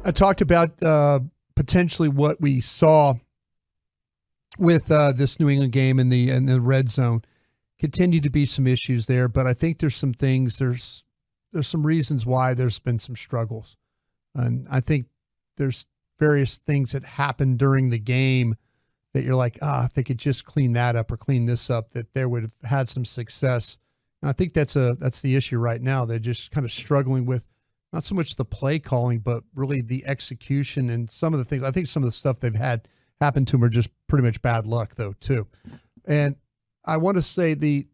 I talked about potentially what we saw with this New England game in the red zone. Continue to be some issues there, but I think there's some things, there's some reasons why there's been some struggles. And I think there's various things that happened during the game that you're like, if they could just clean that up or clean this up, that they would have had some success. And I think that's the issue right now. They're just kind of struggling with not so much the play calling, but really the execution and some of the things. I think some of the stuff they've had happen to them are just pretty much bad luck, though, too. And I want to say the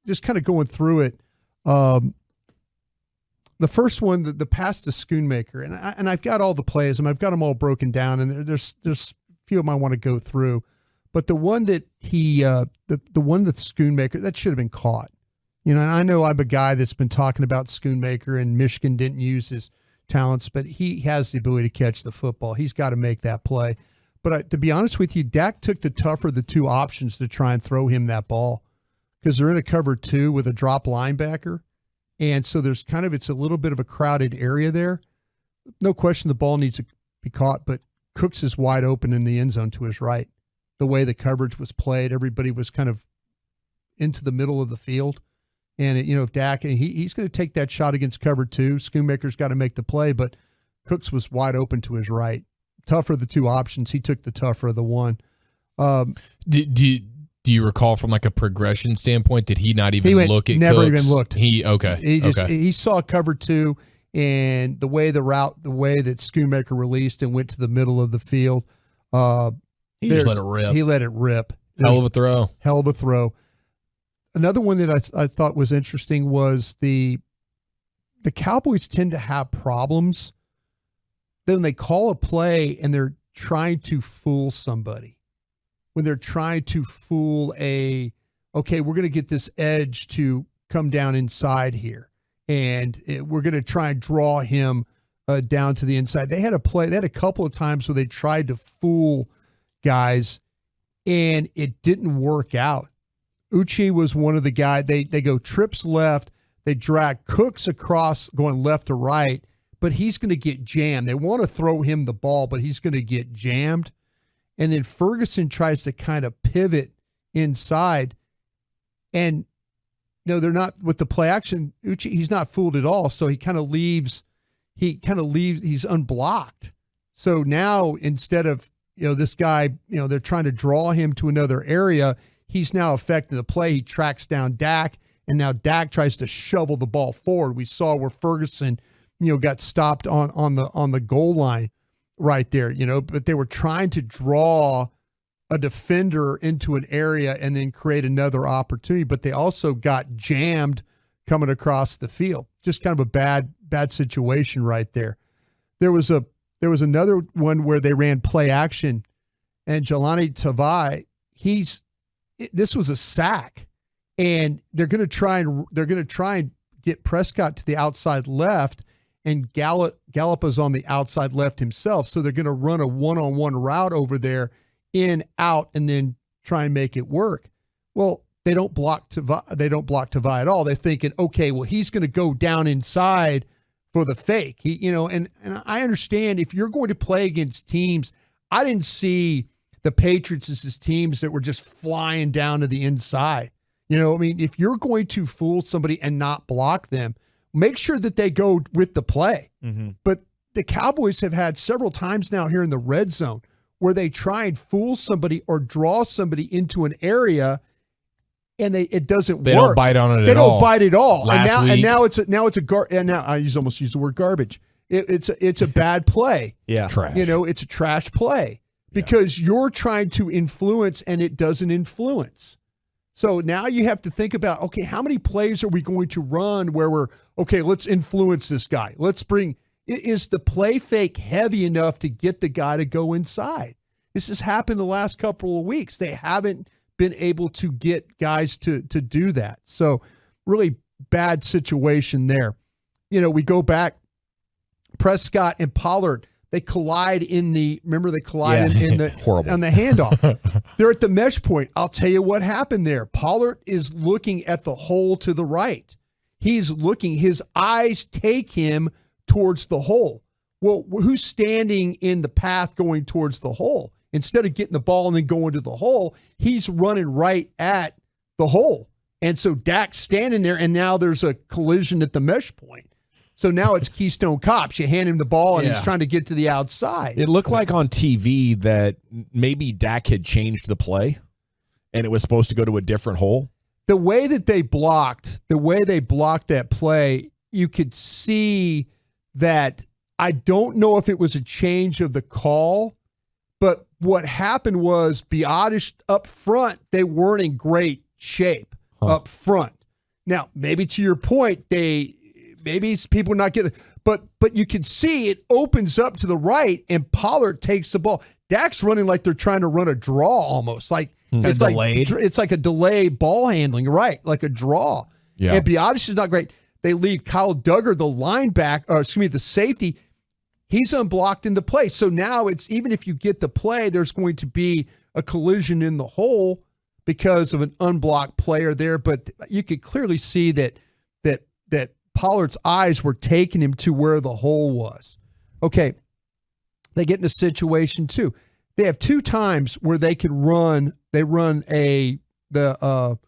just kind of going through it. The first one, the pass to Schoonmaker, and I've got all the plays, and I've got them all broken down, and there's a few of them I want to go through, but the one that the one that Schoonmaker, that should have been caught. And I know I'm a guy that's been talking about Schoonmaker, and Michigan didn't use his talents, but he has the ability to catch the football. He's got to make that play. But to be honest with you, Dak took the tougher of the two options to try and throw him that ball, because they're in a cover 2 with a drop linebacker. And so it's a little bit of a crowded area there. No question the ball needs to be caught, but Cooks is wide open in the end zone to his right. The way the coverage was played, everybody was kind of into the middle of the field. And, if Dak, he's going to take that shot against cover 2. Schoonmaker's got to make the play, but Cooks was wide open to his right. Tougher of the two options. He took the tougher of the one. Do you recall from like a progression standpoint, did he not even look at never Cooks? Even looked. He saw cover 2 and the way that Schoonmaker released and went to the middle of the field. He just let it rip. He let it rip. Hell of a throw. Another one that I thought was interesting was the Cowboys tend to have problems. Then they call a play and they're trying to fool somebody. When they're trying to fool we're going to get this edge to come down inside here. And we're going to try and draw him down to the inside. They had a couple of times where they tried to fool guys and it didn't work out. Uche was one of the guys. They go trips left. They drag Cooks across going left to right, but he's going to get jammed. They want to throw him the ball, but he's going to get jammed. And then Ferguson tries to kind of pivot inside. And no, they're not with the play action. Uche, he's not fooled at all. So he kind of leaves, he's unblocked. So now instead of, this guy, they're trying to draw him to another area, he's now affecting the play. He tracks down Dak, and now Dak tries to shovel the ball forward. We saw where Ferguson, got stopped on the goal line right there, but they were trying to draw a defender into an area and then create another opportunity, but they also got jammed coming across the field. Just kind of a bad situation right there. There was another one where they ran play action, and Jelani Tavai, this was a sack, and they're going to try and get Prescott to the outside left, and Gallup is on the outside left himself. So they're going to run a one-on-one route over there, in, out, and then try and make it work. Well, they don't block Tavai at all. They're thinking, okay, well, he's going to go down inside for the fake. And I understand if you're going to play against teams, I didn't see the Patriots as teams that were just flying down to the inside. If you're going to fool somebody and not block them, make sure that they go with the play. Mm-hmm. But the Cowboys have had several times now here in the red zone where they try and fool somebody or draw somebody into an area, and it doesn't work. They don't bite on it They at all. They don't bite at all. And now I almost use the word garbage. It's a bad play. Yeah, trash. It's a trash play because you're trying to influence and it doesn't influence. So now you have to think about, okay, how many plays are we going to run where let's influence this guy. Is the play fake heavy enough to get the guy to go inside? This has happened the last couple of weeks. They haven't been able to get guys to do that. So really bad situation there. We go back, Prescott and Pollard, they collide in the horrible. on the handoff. They're at the mesh point. I'll tell you what happened there. Pollard is looking at the hole to the right. He's looking, his eyes take him towards the hole. Well, who's standing in the path going towards the hole? Instead of getting the ball and then going to the hole, he's running right at the hole. And so Dak's standing there, and now there's a collision at the mesh point. So now it's Keystone Cops. You hand him the ball, and he's trying to get to the outside. It looked like on TV that maybe Dak had changed the play, and it was supposed to go to a different hole. The way they blocked that play, you could see that. I don't know if it was a change of the call, but what happened was Broaddus up front, they weren't in great shape up front. Now, maybe to your point, maybe people not getting, but you can see it opens up to the right, and Pollard takes the ball. Dak's running like they're trying to run a draw almost, like it's like a delayed ball handling, right? Like a draw. Yeah. And Broaddus is not great. They leave Kyle Duggar, the safety. He's unblocked into play. So now it's, even if you get the play, there's going to be a collision in the hole because of an unblocked player there. But you could clearly see that Pollard's eyes were taking him to where the hole was. Okay. They get in a situation too. They have 2 times where they run the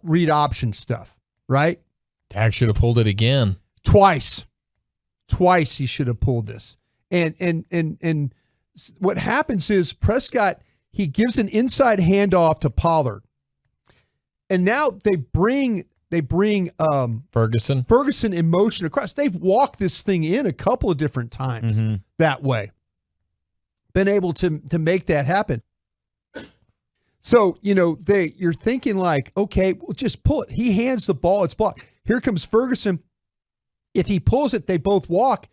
read option stuff, right? Dak should have pulled it again. Twice he should have pulled this. And what happens is Prescott, he gives an inside handoff to Pollard. And now they bring Ferguson in motion across. They've walked this thing in a couple of different times that way. Been able to make that happen. So, you're thinking like, okay, well, just pull it. He hands the ball, it's blocked. Here comes Ferguson. If he pulls it, they both walk.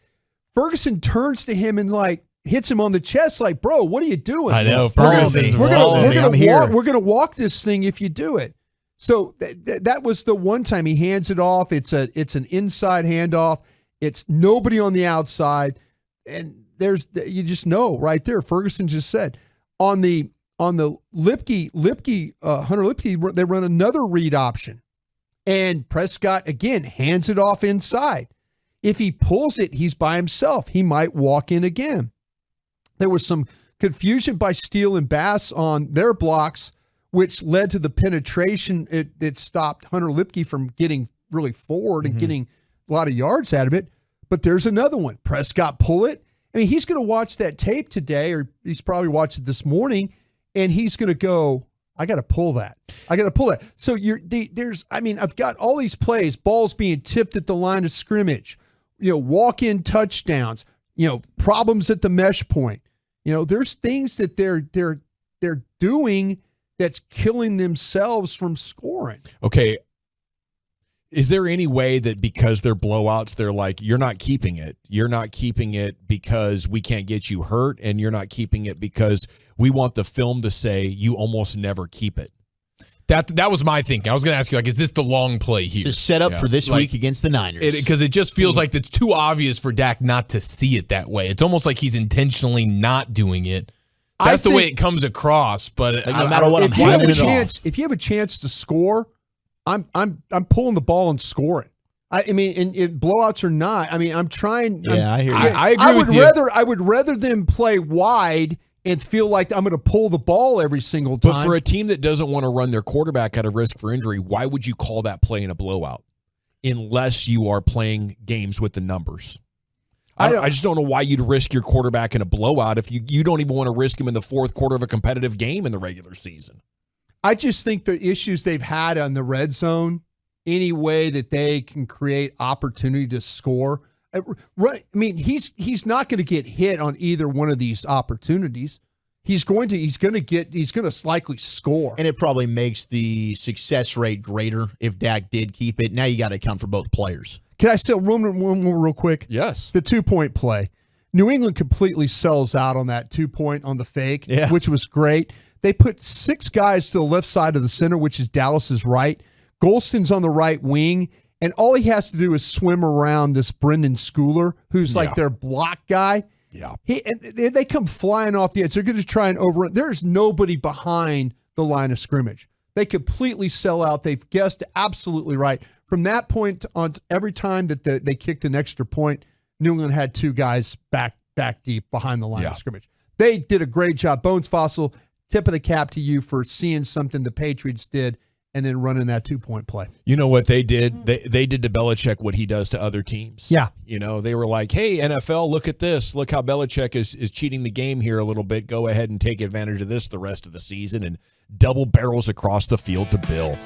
Ferguson turns to him and hits him on the chest like, bro, what are you doing? I know. Ferguson's we're gonna walk this thing if you do it. So that was the one time he hands it off. It's an inside handoff. It's nobody on the outside. And you just know right there. Ferguson just said on the Hunter Lipke, they run another read option. And Prescott, again, hands it off inside. If he pulls it, he's by himself. He might walk in again. There was some confusion by Steele and Bass on their blocks, which led to the penetration. It stopped Hunter Lipke from getting really forward and getting a lot of yards out of it. But there's another one. Prescott pull it. I mean, he's going to watch that tape today, or he's probably watched it this morning, and he's going to go, I got to pull that. So I've got all these plays, balls being tipped at the line of scrimmage, walk-in touchdowns, problems at the mesh point. There's things that they're doing that's killing themselves from scoring. Okay. Is there any way that because they're blowouts, they're like, you're not keeping it. You're not keeping it because we can't get you hurt, and you're not keeping it because we want the film to say you almost never keep it? That was my thinking. I was going to ask you, is this the long play here? Just set up for this week against the Niners. Because it just feels like it's too obvious for Dak not to see it that way. It's almost like he's intentionally not doing it. That's the way it comes across. But no matter what, if you have a chance to score, I'm pulling the ball and scoring. I mean, blowouts or not. I mean, I'm trying. Yeah, I hear you. I agree with you. I would rather them play wide and feel like I'm going to pull the ball every single time. But for a team that doesn't want to run their quarterback at a risk for injury, why would you call that play in a blowout unless you are playing games with the numbers? I just don't know why you'd risk your quarterback in a blowout if you don't even want to risk him in the fourth quarter of a competitive game in the regular season. I just think the issues they've had on the red zone, any way that they can create opportunity to score. I mean, he's not going to get hit on either one of these opportunities. He's going to likely score. And it probably makes the success rate greater if Dak did keep it. Now you got to account for both players. Can I say one more real quick? Yes. The 2-point play. New England completely sells out on that 2-point on the fake, which was great. They put 6 guys to the left side of the center, which is Dallas's right. Golston's on the right wing, and all he has to do is swim around this Brendan Schooler, who's like their block guy. Yeah. They come flying off the edge. They're going to try and overrun. There's nobody behind the line of scrimmage. They completely sell out. They've guessed absolutely right. From that point on, every time that they kicked an extra point, New England had 2 guys back back deep behind the line of scrimmage. They did a great job. Bones Fossil, tip of the cap to you for seeing something the Patriots did and then running that 2-point play. You know what they did? They did to Belichick what he does to other teams. Yeah. You know, they were like, hey, NFL, look at this. Look how Belichick is cheating the game here a little bit. Go ahead and take advantage of this the rest of the season, and double barrels across the field to Bill.